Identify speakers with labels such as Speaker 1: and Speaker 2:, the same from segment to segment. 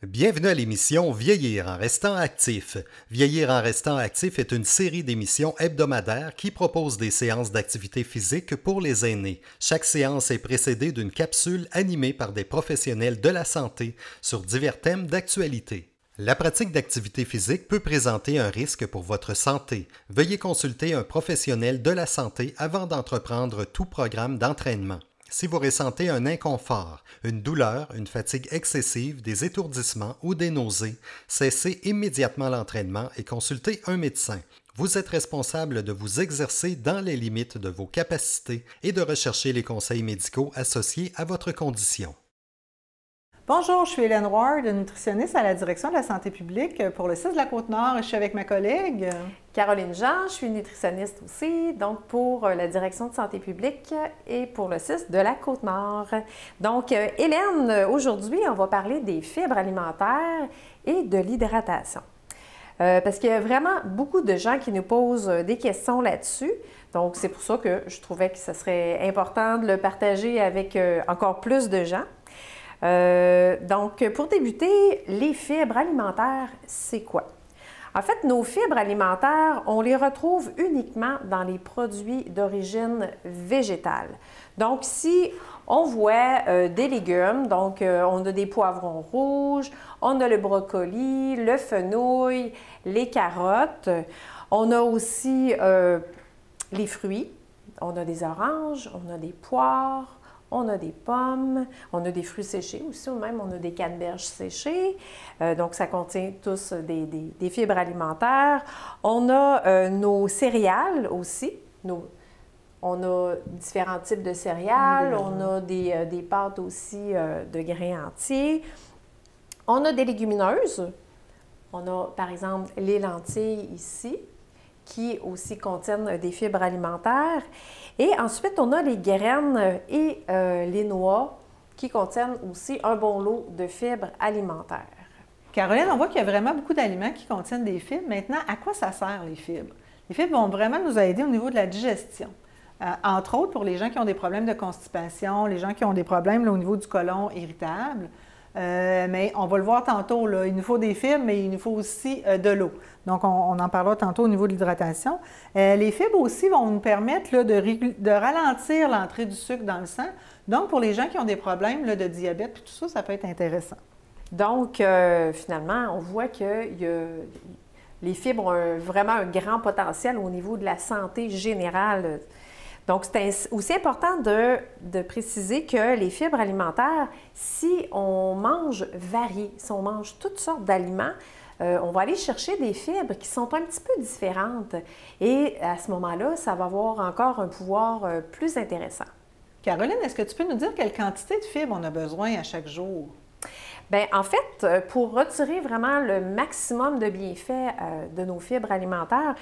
Speaker 1: Bienvenue à l'émission Vieillir en restant actif. Vieillir en restant actif est une série d'émissions hebdomadaires qui propose des séances d'activité physique pour les aînés. Chaque séance est précédée d'une capsule animée par des professionnels de la santé sur divers thèmes d'actualité. La pratique d'activité physique peut présenter un risque pour votre santé. Veuillez consulter un professionnel de la santé avant d'entreprendre tout programme d'entraînement. Si vous ressentez un inconfort, une douleur, une fatigue excessive, des étourdissements ou des nausées, cessez immédiatement l'entraînement et consultez un médecin. Vous êtes responsable de vous exercer dans les limites de vos capacités et de rechercher les conseils médicaux associés à votre condition.
Speaker 2: Bonjour, je suis Hélène Ward, nutritionniste à la Direction de la santé publique pour le CIS de la Côte-Nord et je suis avec ma collègue
Speaker 3: Caroline Jean, je suis nutritionniste aussi, donc pour la Direction de santé publique et pour le CIS de la Côte-Nord. Donc, Hélène, aujourd'hui, on va parler des fibres alimentaires et de l'hydratation. Parce qu'il y a vraiment beaucoup de gens qui nous posent des questions là-dessus. Donc, c'est pour ça que je trouvais que ce serait important de le partager avec encore plus de gens. Donc, pour débuter, les fibres alimentaires, c'est quoi? En fait, nos fibres alimentaires, on les retrouve uniquement dans les produits d'origine végétale. Donc, si on voit des légumes, donc on a des poivrons rouges, on a le brocoli, le fenouil, les carottes, on a aussi les fruits, on a des oranges, on a des poires, on a des pommes, on a des fruits séchés aussi, ou même on a des canneberges séchées. Donc, ça contient tous des fibres alimentaires. On a nos céréales aussi. On a différents types de céréales. On a des pâtes aussi de grains entiers. On a des légumineuses. On a, par exemple, les lentilles ici, qui aussi contiennent des fibres alimentaires. Et ensuite, on a les graines et les noix qui contiennent aussi un bon lot de fibres alimentaires.
Speaker 2: Caroline, on voit qu'il y a vraiment beaucoup d'aliments qui contiennent des fibres. Maintenant, à quoi ça sert les fibres? Les fibres vont vraiment nous aider au niveau de la digestion. Entre autres, pour les gens qui ont des problèmes de constipation, les gens qui ont des problèmes là, au niveau du côlon irritable. Mais on va le voir tantôt, là, il nous faut des fibres, mais il nous faut aussi de l'eau. Donc, on en parlera tantôt au niveau de l'hydratation. Les fibres aussi vont nous permettre là, de ralentir l'entrée du sucre dans le sang. Donc, pour les gens qui ont des problèmes là, de diabète, puis tout ça, ça peut être intéressant.
Speaker 3: Donc, finalement, on voit que les fibres ont vraiment un grand potentiel au niveau de la santé générale. Donc, c'est aussi important de préciser que les fibres alimentaires, si on mange varié, si on mange toutes sortes d'aliments, on va aller chercher des fibres qui sont un petit peu différentes. Et à ce moment-là, ça va avoir encore un pouvoir plus intéressant.
Speaker 2: Caroline, est-ce que tu peux nous dire quelle quantité de fibres on a besoin à chaque jour?
Speaker 3: Bien, en fait, pour retirer vraiment le maximum de bienfaits de nos fibres alimentaires,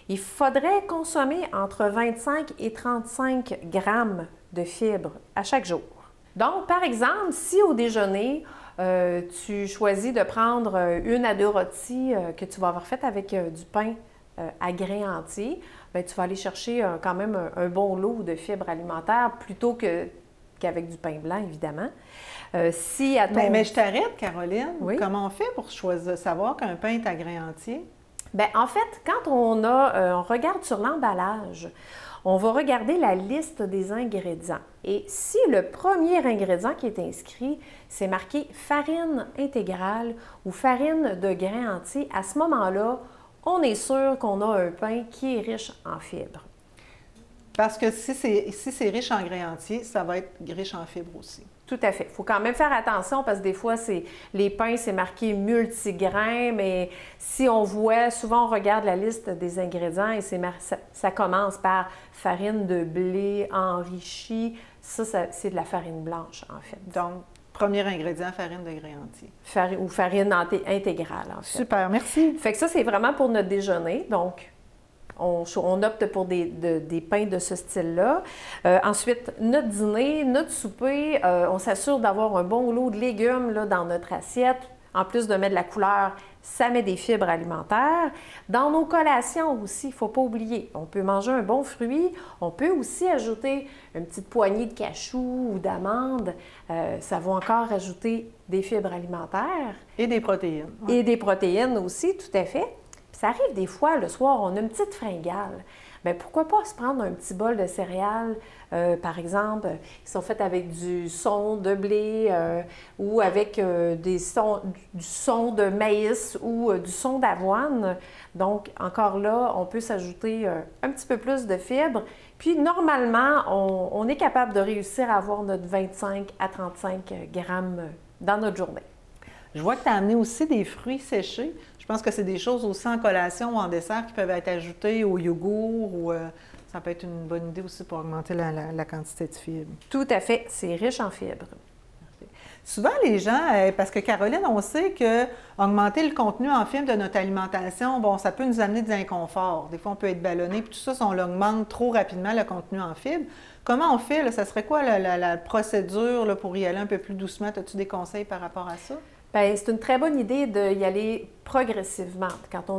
Speaker 3: il faudrait consommer entre 25 et 35 grammes de fibres à chaque jour. Donc, par exemple, si au déjeuner, tu choisis de prendre 1 à 2 rôtis que tu vas avoir faites avec du pain à grains entiers, bien, tu vas aller chercher quand même un bon lot de fibres alimentaires plutôt qu'avec du pain blanc, évidemment.
Speaker 2: Mais je t'arrête, Caroline.
Speaker 3: Oui?
Speaker 2: Comment on fait pour savoir qu'un pain est à grains entiers?
Speaker 3: Bien, en fait, quand on regarde sur l'emballage, on va regarder la liste des ingrédients. Et si le premier ingrédient qui est inscrit, c'est marqué farine intégrale ou farine de grains entiers, à ce moment-là, on est sûr qu'on a un pain qui est riche en fibres.
Speaker 2: Parce que si c'est riche en grains entiers, ça va être riche en fibres aussi.
Speaker 3: Tout à fait. Il faut quand même faire attention parce que des fois, les pains, c'est marqué multigrains, mais si on voit, souvent on regarde la liste des ingrédients et ça commence par farine de blé enrichie. Ça c'est de la farine blanche, en fait.
Speaker 2: Donc, premier ingrédient, farine de grains entiers.
Speaker 3: Ou farine intégrale, en fait.
Speaker 2: Super, merci.
Speaker 3: Fait que ça, c'est vraiment pour notre déjeuner. Donc, on opte pour des pains de ce style-là. Ensuite, notre dîner, notre souper, on s'assure d'avoir un bon lot de légumes là, dans notre assiette. En plus de mettre de la couleur, ça met des fibres alimentaires. Dans nos collations aussi, il ne faut pas oublier, on peut manger un bon fruit, on peut aussi ajouter une petite poignée de cachou ou d'amandes. Ça va encore ajouter des fibres alimentaires.
Speaker 2: Et des protéines.
Speaker 3: Ouais. Et des protéines aussi, tout à fait. Puis ça arrive des fois, le soir, on a une petite fringale. Bien, pourquoi pas se prendre un petit bol de céréales, par exemple, qui sont faites avec du son de blé ou avec du son de maïs ou du son d'avoine. Donc, encore là, on peut s'ajouter un petit peu plus de fibres. Puis, normalement, on est capable de réussir à avoir notre 25 à 35 grammes dans notre journée.
Speaker 2: Je vois que tu as amené aussi des fruits séchés. Je pense que c'est des choses aussi en collation ou en dessert qui peuvent être ajoutées au yogourt ou ça peut être une bonne idée aussi pour augmenter la quantité de fibres.
Speaker 3: Tout à fait, c'est riche en fibres.
Speaker 2: Souvent, les gens, parce que Caroline, on sait que augmenter le contenu en fibres de notre alimentation, bon, ça peut nous amener des inconforts. Des fois, on peut être ballonné, puis tout ça, si on augmente trop rapidement le contenu en fibres. Comment on fait? Là? Ça serait quoi la procédure là, pour y aller un peu plus doucement? As-tu des conseils par rapport à ça?
Speaker 3: Bien, c'est une très bonne idée d'y aller progressivement. Quand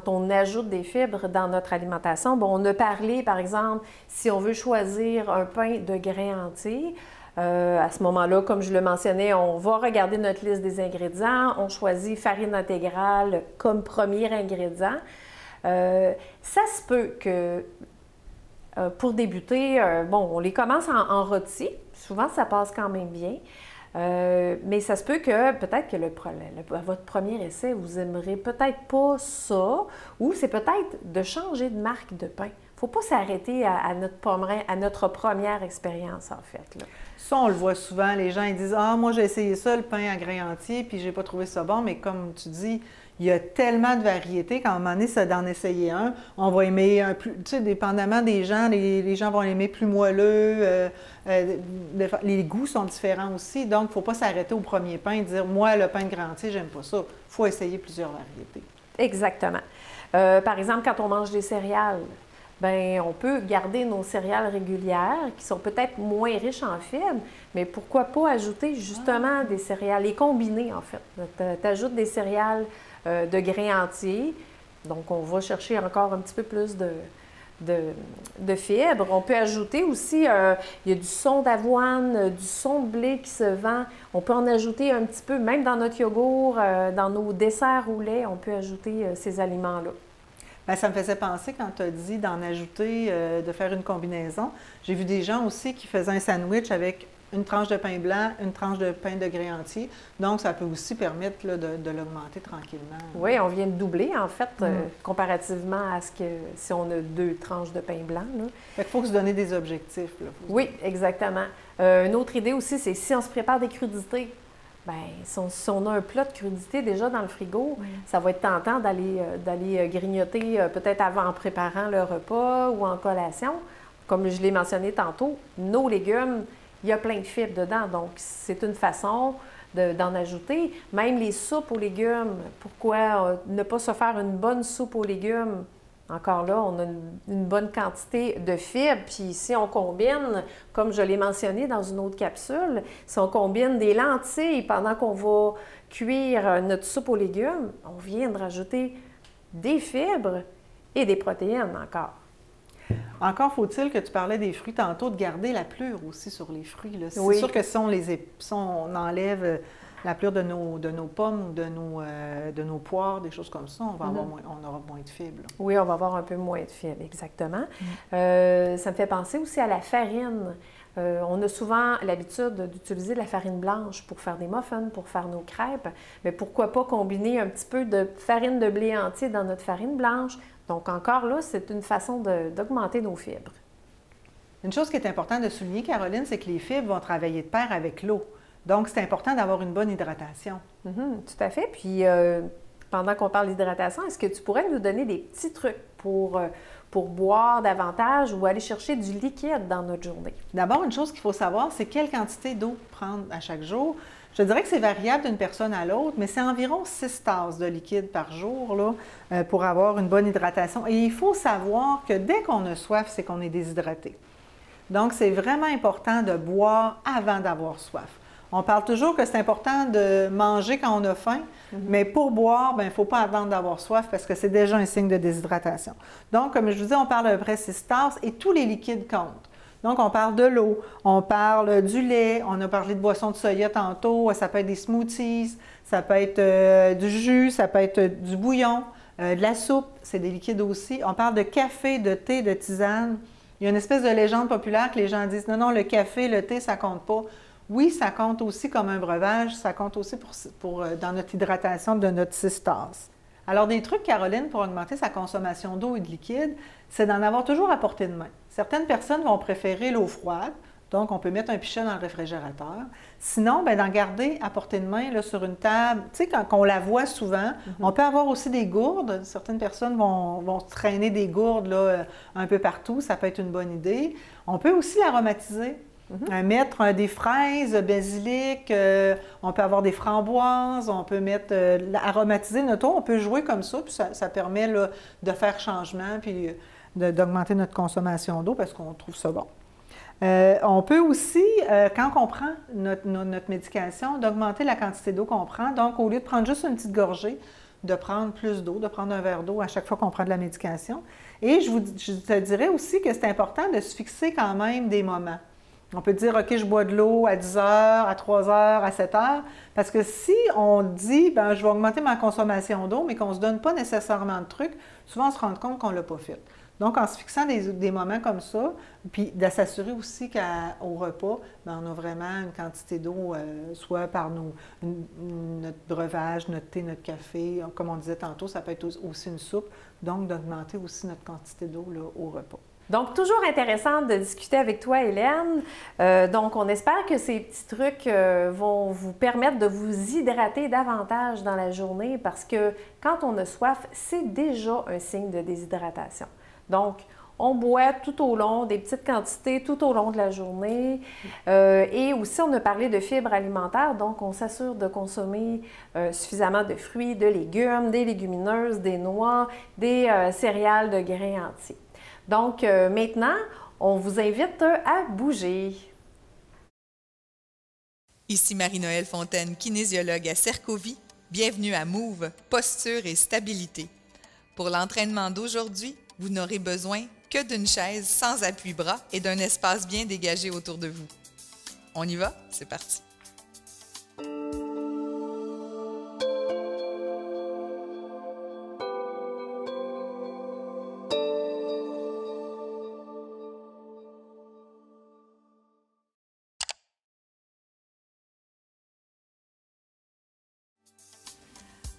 Speaker 3: on ajoute des fibres dans notre alimentation, bon, on a parlé, par exemple, si on veut choisir un pain de grains entiers, à ce moment-là, comme je le mentionnais, on va regarder notre liste des ingrédients, on choisit farine intégrale comme premier ingrédient. Ça se peut que, pour débuter, bon, on les commence en rôti. Souvent, ça passe quand même bien. Mais ça se peut que peut-être que votre premier essai, vous aimerez peut-être pas ça, ou c'est peut-être de changer de marque de pain. Il ne faut pas s'arrêter à notre première expérience, en fait. Là.
Speaker 2: Ça, on le voit souvent. Les gens ils disent « Ah, moi, j'ai essayé ça, le pain à grains entiers, puis j'ai pas trouvé ça bon. » Mais comme tu dis, il y a tellement de variétés qu'à un moment donné, c'est d'en essayer un. On va aimer un plus... Tu sais, dépendamment des gens, les gens vont l'aimer plus moelleux. Les goûts sont différents aussi. Donc, il ne faut pas s'arrêter au premier pain et dire « Moi, le pain de grains entiers, j'aime pas ça. » Il faut essayer plusieurs variétés.
Speaker 3: Exactement. Par exemple, quand on mange des céréales, bien, on peut garder nos céréales régulières qui sont peut-être moins riches en fibres, mais pourquoi pas ajouter justement des céréales, les combiner en fait. Tu ajoutes des céréales de grains entiers, donc on va chercher encore un petit peu plus de fibres. On peut ajouter aussi, il y a du son d'avoine, du son de blé qui se vend. On peut en ajouter un petit peu, même dans notre yogourt, dans nos desserts au lait, on peut ajouter ces aliments-là.
Speaker 2: Bien, ça me faisait penser quand tu as dit d'en ajouter, de faire une combinaison. J'ai vu des gens aussi qui faisaient un sandwich avec une tranche de pain blanc, une tranche de pain de grains entiers. Donc, ça peut aussi permettre là, de l'augmenter tranquillement.
Speaker 3: Oui, on vient de doubler, en fait, comparativement à ce que si on a 2 tranches de pain blanc. Là.
Speaker 2: Fait qu'il faut se donner des objectifs. Là,
Speaker 3: oui, exactement. Une autre idée aussi, c'est si on se prépare des crudités. Bien, si on a un plat de crudité déjà dans le frigo, ça va être tentant d'aller grignoter peut-être en préparant le repas ou en collation. Comme je l'ai mentionné tantôt, nos légumes, il y a plein de fibres dedans, donc c'est une façon d'en ajouter. Même les soupes aux légumes, pourquoi ne pas se faire une bonne soupe aux légumes? Encore là, on a une bonne quantité de fibres, puis si on combine, comme je l'ai mentionné dans une autre capsule, si on combine des lentilles pendant qu'on va cuire notre soupe aux légumes, on vient de rajouter des fibres et des protéines encore.
Speaker 2: Encore faut-il que tu parlais des fruits tantôt, de garder la plure aussi sur les fruits. C'est sûr que si on enlève la plure de nos pommes ou de nos poires, des choses comme ça, on aura moins de fibres. Là.
Speaker 3: Oui, on va avoir un peu moins de fibres, exactement. Ça me fait penser aussi à la farine. On a souvent l'habitude d'utiliser de la farine blanche pour faire des muffins, pour faire nos crêpes, mais pourquoi pas combiner un petit peu de farine de blé entier dans notre farine blanche? Donc encore là, c'est une façon d'augmenter nos fibres.
Speaker 2: Une chose qui est importante de souligner, Caroline, c'est que les fibres vont travailler de pair avec l'eau. Donc, c'est important d'avoir une bonne hydratation.
Speaker 3: Tout à fait. Puis, pendant qu'on parle d'hydratation, est-ce que tu pourrais nous donner des petits trucs pour boire davantage ou aller chercher du liquide dans notre journée?
Speaker 2: D'abord, une chose qu'il faut savoir, c'est quelle quantité d'eau prendre à chaque jour. Je dirais que c'est variable d'une personne à l'autre, mais c'est environ 6 tasses de liquide par jour là, pour avoir une bonne hydratation. Et il faut savoir que dès qu'on a soif, c'est qu'on est déshydraté. Donc, c'est vraiment important de boire avant d'avoir soif. On parle toujours que c'est important de manger quand on a faim, mais pour boire, il ne faut pas attendre d'avoir soif parce que c'est déjà un signe de déshydratation. Donc, comme je vous dis, on parle d'un près 6 tasses et tous les liquides comptent. Donc, on parle de l'eau, on parle du lait, on a parlé de boissons de soya tantôt, ça peut être des smoothies, ça peut être du jus, ça peut être du bouillon, de la soupe, c'est des liquides aussi. On parle de café, de thé, de tisane. Il y a une espèce de légende populaire que les gens disent « Non, non, le café, le thé, ça ne compte pas ». Oui, ça compte aussi comme un breuvage, ça compte aussi dans notre hydratation de notre 6 tasses. Alors, des trucs, Caroline, pour augmenter sa consommation d'eau et de liquide, c'est d'en avoir toujours à portée de main. Certaines personnes vont préférer l'eau froide, donc on peut mettre un pichet dans le réfrigérateur. Sinon, d'en garder à portée de main là, sur une table. Tu sais, quand on la voit souvent, on peut avoir aussi des gourdes. Certaines personnes vont traîner des gourdes là, un peu partout, ça peut être une bonne idée. On peut aussi l'aromatiser. Mettre des fraises, basilic, on peut avoir des framboises, on peut mettre aromatiser notre eau, on peut jouer comme ça, puis ça permet là, de faire changement, puis d'augmenter notre consommation d'eau parce qu'on trouve ça bon. On peut aussi, quand on prend notre médication, d'augmenter la quantité d'eau qu'on prend. Donc, au lieu de prendre juste une petite gorgée, de prendre plus d'eau, de prendre un verre d'eau à chaque fois qu'on prend de la médication. Et je te dirais aussi que c'est important de se fixer quand même des moments. On peut dire, OK, je bois de l'eau à 10 heures, à 3 heures, à 7 heures, parce que si on dit, je vais augmenter ma consommation d'eau, mais qu'on ne se donne pas nécessairement de trucs, souvent on se rend compte qu'on ne l'a pas fait. Donc, en se fixant des moments comme ça, puis de s'assurer aussi qu'au repas, on a vraiment une quantité d'eau, soit par notre breuvage, notre thé, notre café, comme on disait tantôt, ça peut être aussi une soupe, donc d'augmenter aussi notre quantité d'eau au repas.
Speaker 3: Donc, toujours intéressant de discuter avec toi, Hélène. Donc, on espère que ces petits trucs vont vous permettre de vous hydrater davantage dans la journée parce que quand on a soif, c'est déjà un signe de déshydratation. Donc, on boit tout au long, des petites quantités tout au long de la journée. Et aussi, on a parlé de fibres alimentaires, donc on s'assure de consommer suffisamment de fruits, de légumes, des légumineuses, des noix, des céréales de grains entiers. Donc, maintenant, on vous invite à bouger.
Speaker 4: Ici Marie-Noëlle Fontaine, kinésiologue à Cercovie. Bienvenue à Move, posture et stabilité. Pour l'entraînement d'aujourd'hui, vous n'aurez besoin que d'une chaise sans appui-bras et d'un espace bien dégagé autour de vous. On y va? C'est parti!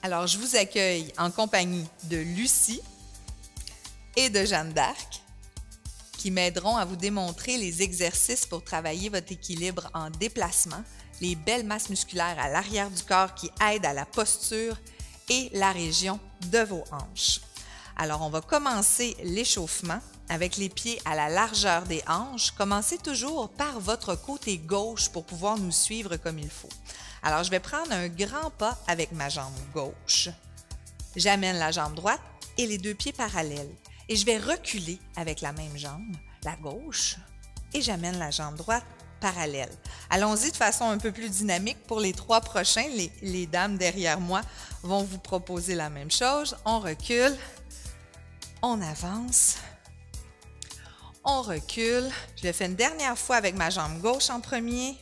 Speaker 4: Alors, je vous accueille en compagnie de Lucie et de Jeanne d'Arc qui m'aideront à vous démontrer les exercices pour travailler votre équilibre en déplacement, les belles masses musculaires à l'arrière du corps qui aident à la posture et la région de vos hanches. Alors, on va commencer l'échauffement avec les pieds à la largeur des hanches. Commencez toujours par votre côté gauche pour pouvoir nous suivre comme il faut. Alors, je vais prendre un grand pas avec ma jambe gauche. J'amène la jambe droite et les deux pieds parallèles. Et je vais reculer avec la même jambe, la gauche, et j'amène la jambe droite parallèle. Allons-y de façon un peu plus dynamique pour les 3 prochains. Les dames derrière moi vont vous proposer la même chose. On recule, on avance, on recule. Je le fais une dernière fois avec ma jambe gauche en premier.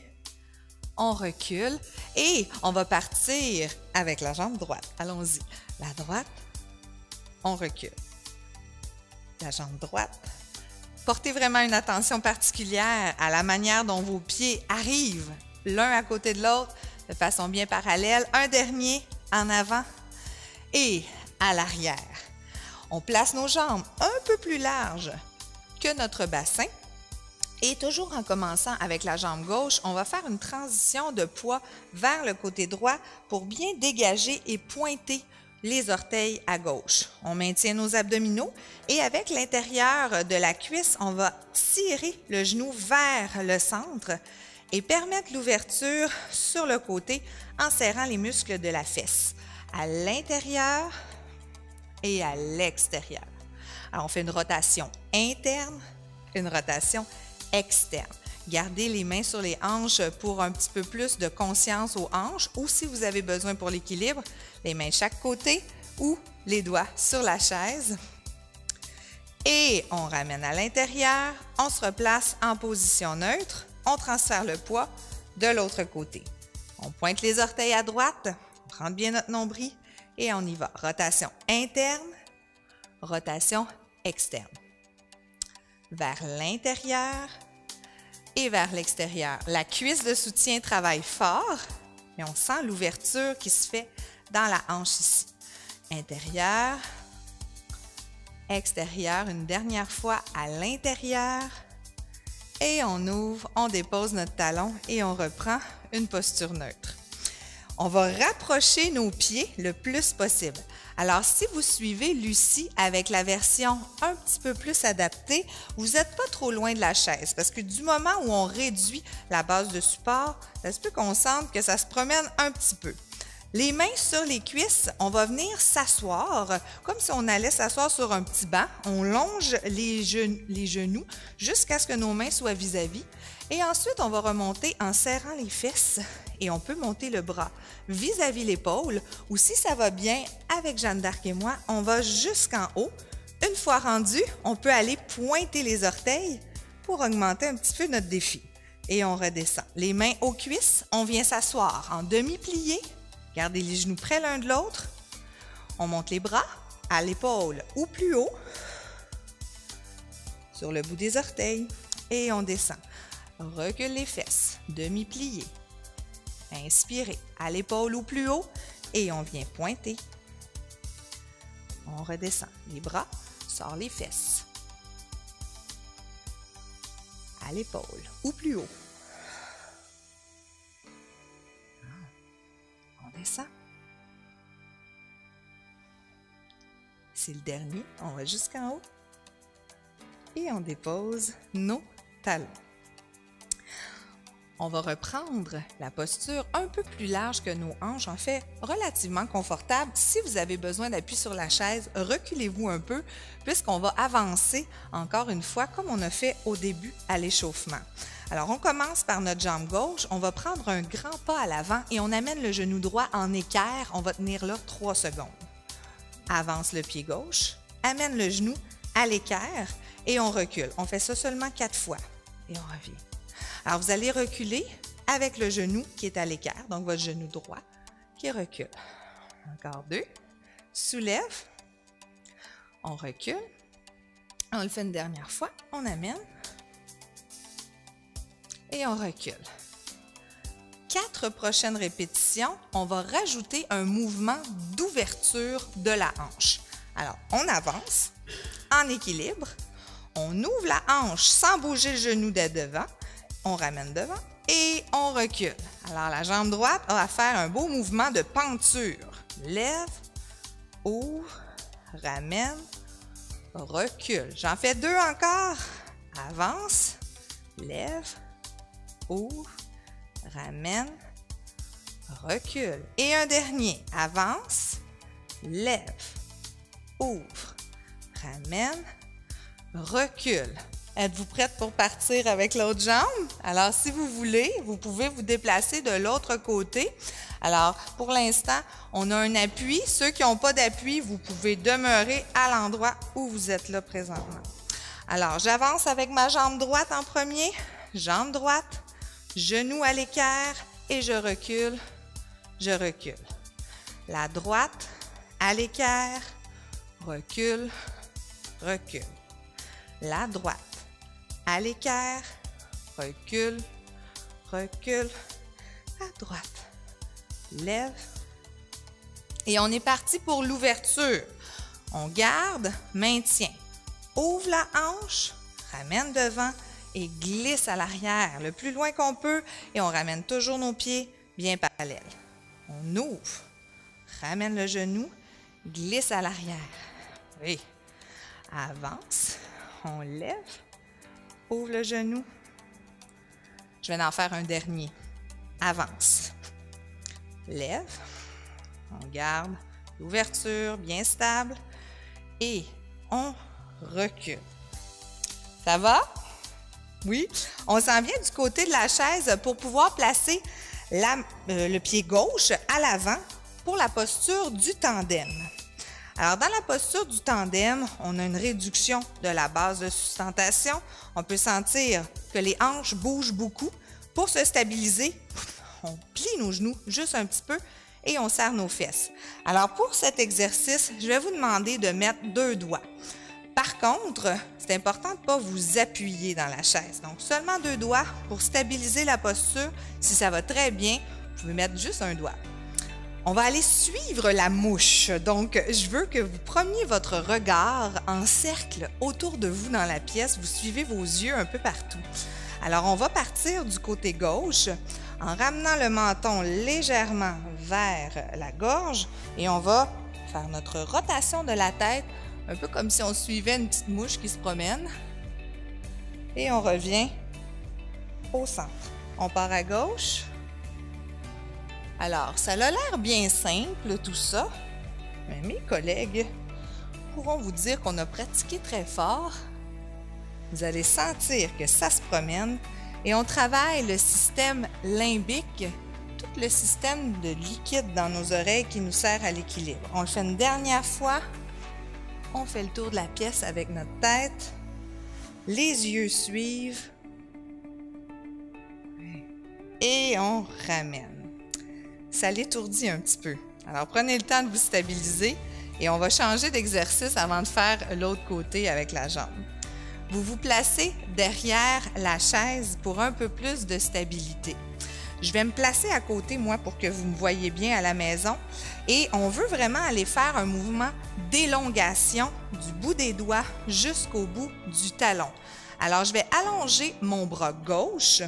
Speaker 4: On recule et on va partir avec la jambe droite. Allons-y. La droite, on recule. La jambe droite. Portez vraiment une attention particulière à la manière dont vos pieds arrivent l'un à côté de l'autre de façon bien parallèle. Un dernier en avant et à l'arrière. On place nos jambes un peu plus larges que notre bassin. Et toujours en commençant avec la jambe gauche, on va faire une transition de poids vers le côté droit pour bien dégager et pointer les orteils à gauche. On maintient nos abdominaux et avec l'intérieur de la cuisse, on va tirer le genou vers le centre et permettre l'ouverture sur le côté en serrant les muscles de la fesse à l'intérieur et à l'extérieur. Alors, on fait une rotation interne, une rotation externe. Gardez les mains sur les hanches pour un petit peu plus de conscience aux hanches ou si vous avez besoin pour l'équilibre, les mains de chaque côté ou les doigts sur la chaise. Et on ramène à l'intérieur, on se replace en position neutre, on transfère le poids de l'autre côté. On pointe les orteils à droite, on rentre bien notre nombril et on y va. Rotation interne, rotation externe. Vers l'intérieur et vers l'extérieur. La cuisse de soutien travaille fort, mais on sent l'ouverture qui se fait dans la hanche ici. Intérieur, extérieur, une dernière fois à l'intérieur. Et on ouvre, on dépose notre talon et on reprend une posture neutre. On va rapprocher nos pieds le plus possible. Alors, si vous suivez Lucie avec la version un petit peu plus adaptée, vous n'êtes pas trop loin de la chaise parce que du moment où on réduit la base de support, ça se peut qu'on sente que ça se promène un petit peu. Les mains sur les cuisses, on va venir s'asseoir comme si on allait s'asseoir sur un petit banc. On longe les genoux jusqu'à ce que nos mains soient vis-à-vis. Et ensuite, on va remonter en serrant les fesses et on peut monter le bras vis-à-vis l'épaule. Ou si ça va bien avec Jeanne d'Arc et moi, on va jusqu'en haut. Une fois rendu, on peut aller pointer les orteils pour augmenter un petit peu notre défi. Et on redescend. Les mains aux cuisses, on vient s'asseoir en demi-plié. Gardez les genoux près l'un de l'autre. On monte les bras à l'épaule ou plus haut, sur le bout des orteils, et on descend. Recule les fesses, demi-plié. Inspirez à l'épaule ou plus haut, et on vient pointer. On redescend. Les bras, sort les fesses. À l'épaule ou plus haut. On descend. C'est le dernier. On va jusqu'en haut. Et on dépose nos talons. On va reprendre la posture un peu plus large que nos hanches, en fait relativement confortable. Si vous avez besoin d'appui sur la chaise, reculez-vous un peu puisqu'on va avancer encore une fois comme on a fait au début à l'échauffement. Alors, on commence par notre jambe gauche. On va prendre un grand pas à l'avant et on amène le genou droit en équerre. On va tenir là 3 secondes. Avance le pied gauche, amène le genou à l'équerre et on recule. On fait ça seulement 4 fois et on revient. Alors, vous allez reculer avec le genou qui est à l'équerre, donc votre genou droit qui recule. Encore 2. Soulève. On recule. On le fait une dernière fois. On amène. Et on recule. 4 prochaines répétitions, on va rajouter un mouvement d'ouverture de la hanche. Alors, on avance en équilibre. On ouvre la hanche sans bouger le genou de devant. On ramène devant et on recule. Alors, la jambe droite a à faire un beau mouvement de penture. Lève, ouvre, ramène, recule. J'en fais 2 encore. Avance, lève, ouvre, ramène, recule. Et un dernier. Avance, lève, ouvre, ramène, recule. Êtes-vous prête pour partir avec l'autre jambe? Alors, si vous voulez, vous pouvez vous déplacer de l'autre côté. Alors, pour l'instant, on a un appui. Ceux qui n'ont pas d'appui, vous pouvez demeurer à l'endroit où vous êtes là présentement. Alors, j'avance avec ma jambe droite en premier. Jambe droite, genou à l'équerre et je recule, je recule. La droite à l'équerre, recule, recule. La droite à l'équerre, recule, recule, à droite, lève. Et on est parti pour l'ouverture. On garde, maintient. Ouvre la hanche, ramène devant et glisse à l'arrière le plus loin qu'on peut et on ramène toujours nos pieds bien parallèles. On ouvre, ramène le genou, glisse à l'arrière. Oui. Avance, on lève. Ouvre le genou. Je vais en faire un dernier. Avance. Lève. On garde l'ouverture bien stable. Et on recule. Ça va? Oui, on s'en vient du côté de la chaise pour pouvoir placer le pied gauche à l'avant pour la posture du tandem. Alors, dans la posture du tandem, on a une réduction de la base de sustentation. On peut sentir que les hanches bougent beaucoup. Pour se stabiliser, on plie nos genoux juste un petit peu et on serre nos fesses. Alors, pour cet exercice, je vais vous demander de mettre 2 doigts. Par contre, c'est important de ne pas vous appuyer dans la chaise. Donc, seulement 2 doigts pour stabiliser la posture. Si ça va très bien, vous pouvez mettre juste 1 doigt. On va aller suivre la mouche. Donc, je veux que vous preniez votre regard en cercle autour de vous dans la pièce. Vous suivez vos yeux un peu partout. Alors, on va partir du côté gauche en ramenant le menton légèrement vers la gorge et on va faire notre rotation de la tête, un peu comme si on suivait une petite mouche qui se promène. Et on revient au centre. On part à gauche. Alors, ça a l'air bien simple tout ça, mais mes collègues pourront vous dire qu'on a pratiqué très fort. Vous allez sentir que ça se promène et on travaille le système limbique, tout le système de liquide dans nos oreilles qui nous sert à l'équilibre. On le fait une dernière fois. On fait le tour de la pièce avec notre tête. Les yeux suivent. Et on ramène. Ça l'étourdit un petit peu. Alors, prenez le temps de vous stabiliser et on va changer d'exercice avant de faire l'autre côté avec la jambe. Vous vous placez derrière la chaise pour un peu plus de stabilité. Je vais me placer à côté, moi, pour que vous me voyez bien à la maison. Et on veut vraiment aller faire un mouvement d'élongation du bout des doigts jusqu'au bout du talon. Alors, je vais allonger mon bras gauche.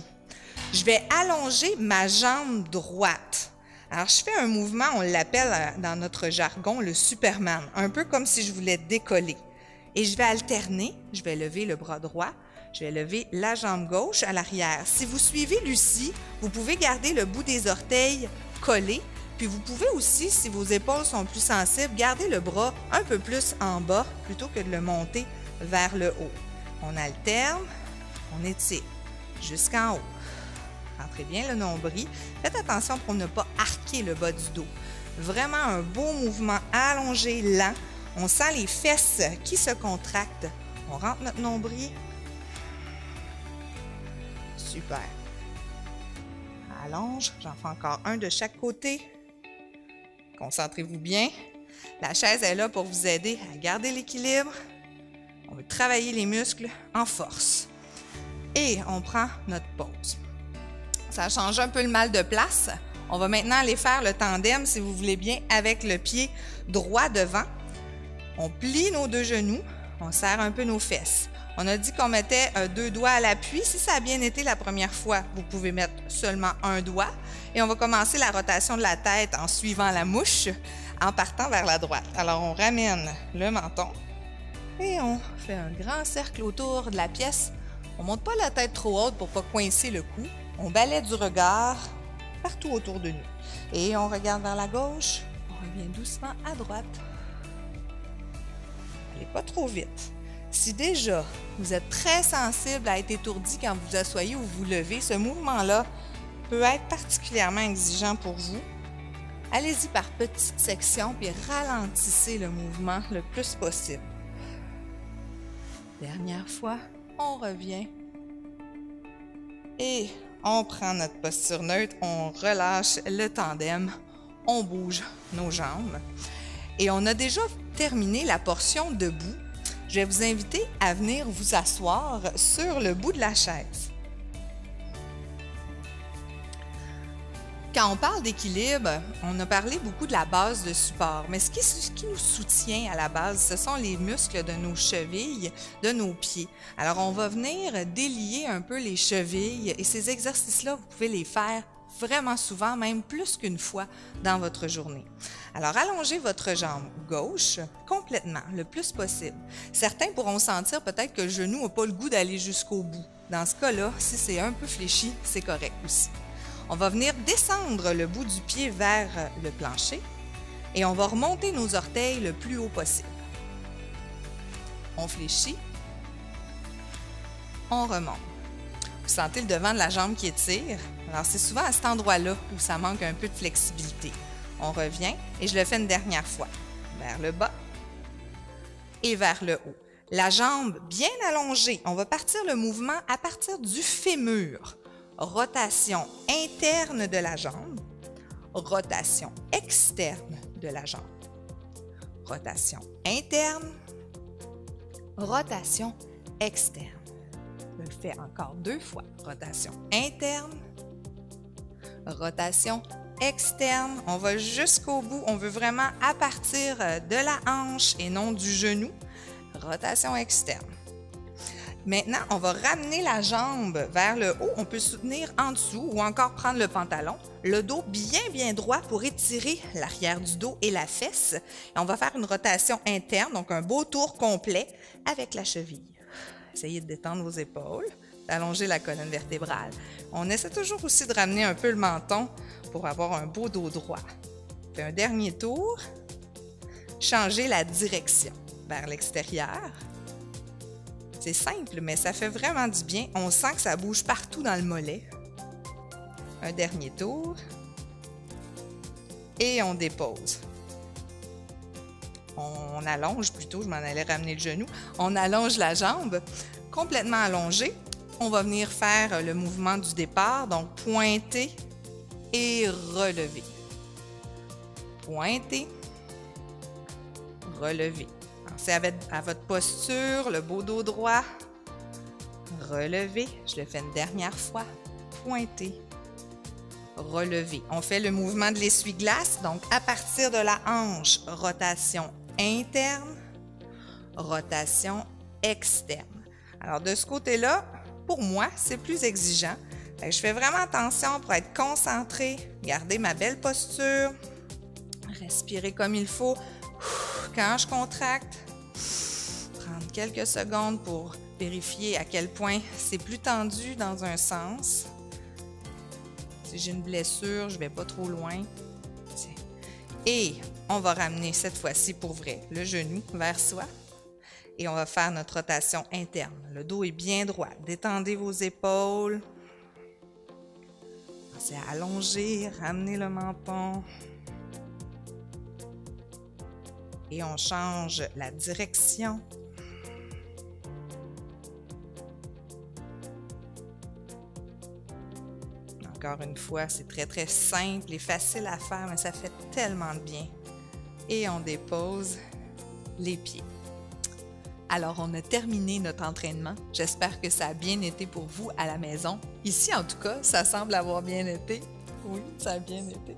Speaker 4: Je vais allonger ma jambe droite. Alors, je fais un mouvement, on l'appelle dans notre jargon le Superman, un peu comme si je voulais décoller. Et je vais alterner, je vais lever le bras droit, je vais lever la jambe gauche à l'arrière. Si vous suivez Lucie, vous pouvez garder le bout des orteils collé, puis vous pouvez aussi, si vos épaules sont plus sensibles, garder le bras un peu plus en bas plutôt que de le monter vers le haut. On alterne, on étire jusqu'en haut. Rentrez bien le nombril. Faites attention pour ne pas arquer le bas du dos. Vraiment un beau mouvement allongé, lent. On sent les fesses qui se contractent. On rentre notre nombril. Super. Allonge. J'en fais encore un de chaque côté. Concentrez-vous bien. La chaise est là pour vous aider à garder l'équilibre. On veut travailler les muscles en force. Et on prend notre pause. Ça change un peu le mal de place. On va maintenant aller faire le tandem, si vous voulez bien, avec le pied droit devant. On plie nos 2 genoux, on serre un peu nos fesses. On a dit qu'on mettait 2 doigts à l'appui. Si ça a bien été la première fois, vous pouvez mettre seulement 1 doigt. Et on va commencer la rotation de la tête en suivant la mouche, en partant vers la droite. Alors, on ramène le menton et on fait un grand cercle autour de la pièce. On ne monte pas la tête trop haute pour ne pas coincer le cou. On balaie du regard partout autour de nous. Et on regarde vers la gauche, on revient doucement à droite. Allez pas trop vite. Si déjà vous êtes très sensible à être étourdi quand vous vous asseyez ou vous levez, ce mouvement-là peut être particulièrement exigeant pour vous. Allez-y par petites sections puis ralentissez le mouvement le plus possible. Dernière fois, on revient. Et on prend notre posture neutre, on relâche le tandem, on bouge nos jambes. Et on a déjà terminé la portion debout. Je vais vous inviter à venir vous asseoir sur le bout de la chaise. Quand on parle d'équilibre, on a parlé beaucoup de la base de support, mais ce qui nous soutient à la base, ce sont les muscles de nos chevilles, de nos pieds. Alors, on va venir délier un peu les chevilles et ces exercices-là, vous pouvez les faire vraiment souvent, même plus qu'une fois dans votre journée. Alors, allongez votre jambe gauche complètement, le plus possible. Certains pourront sentir peut-être que le genou n'a pas le goût d'aller jusqu'au bout. Dans ce cas-là, si c'est un peu fléchi, c'est correct aussi. On va venir descendre le bout du pied vers le plancher et on va remonter nos orteils le plus haut possible. On fléchit, on remonte. Vous sentez le devant de la jambe qui étire. Alors, c'est souvent à cet endroit-là où ça manque un peu de flexibilité. On revient et je le fais une dernière fois. Vers le bas et vers le haut. La jambe bien allongée. On va partir le mouvement à partir du fémur. Rotation interne de la jambe. Rotation externe de la jambe. Rotation interne. Rotation externe. Je le fais encore 2 fois. Rotation interne. Rotation externe. On va jusqu'au bout. On veut vraiment à partir de la hanche et non du genou. Rotation externe. Maintenant, on va ramener la jambe vers le haut. On peut soutenir en dessous ou encore prendre le pantalon. Le dos bien droit pour étirer l'arrière du dos et la fesse. Et on va faire une rotation interne, donc un beau tour complet avec la cheville. Essayez de détendre vos épaules, d'allonger la colonne vertébrale. On essaie toujours aussi de ramener un peu le menton pour avoir un beau dos droit. On fait un dernier tour. Changer la direction vers l'extérieur. C'est simple, mais ça fait vraiment du bien. On sent que ça bouge partout dans le mollet. Un dernier tour. Et on dépose. On allonge plutôt, je m'en allais ramener le genou. On allonge la jambe, complètement allongée. On va venir faire le mouvement du départ, donc pointer et relever. Pointer, relever. Pensez à votre posture, le beau dos droit. Relever. Je le fais une dernière fois. Pointer. Relever. On fait le mouvement de l'essuie-glace. Donc, à partir de la hanche, rotation interne, rotation externe. Alors, de ce côté-là, pour moi, c'est plus exigeant. Je fais vraiment attention pour être concentrée, garder ma belle posture, respirer comme il faut. Quand je contracte, prendre quelques secondes pour vérifier à quel point c'est plus tendu dans un sens. Si j'ai une blessure, je ne vais pas trop loin. Et on va ramener cette fois-ci pour vrai le genou vers soi. Et on va faire notre rotation interne. Le dos est bien droit. Détendez vos épaules. Pensez à allonger, ramener le menton. Et on change la direction. Encore une fois, c'est très simple et facile à faire, mais ça fait tellement de bien. Et on dépose les pieds. Alors, on a terminé notre entraînement. J'espère que ça a bien été pour vous à la maison. Ici, en tout cas, ça semble avoir bien été. Oui, ça a bien été.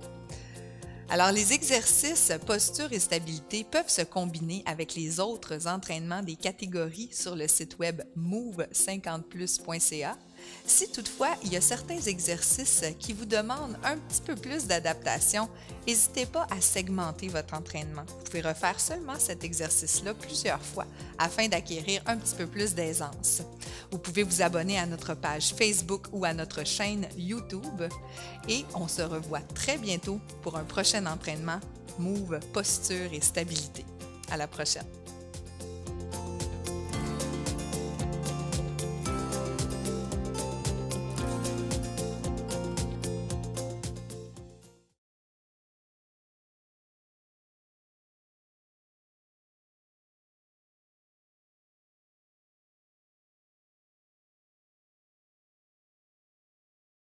Speaker 4: Alors, les exercices posture et stabilité peuvent se combiner avec les autres entraînements des catégories sur le site web move50plus.ca. Si toutefois, il y a certains exercices qui vous demandent un petit peu plus d'adaptation, n'hésitez pas à segmenter votre entraînement. Vous pouvez refaire seulement cet exercice-là plusieurs fois afin d'acquérir un petit peu plus d'aisance. Vous pouvez vous abonner à notre page Facebook ou à notre chaîne YouTube et on se revoit très bientôt pour un prochain entraînement Move Posture et Stabilité. À la prochaine!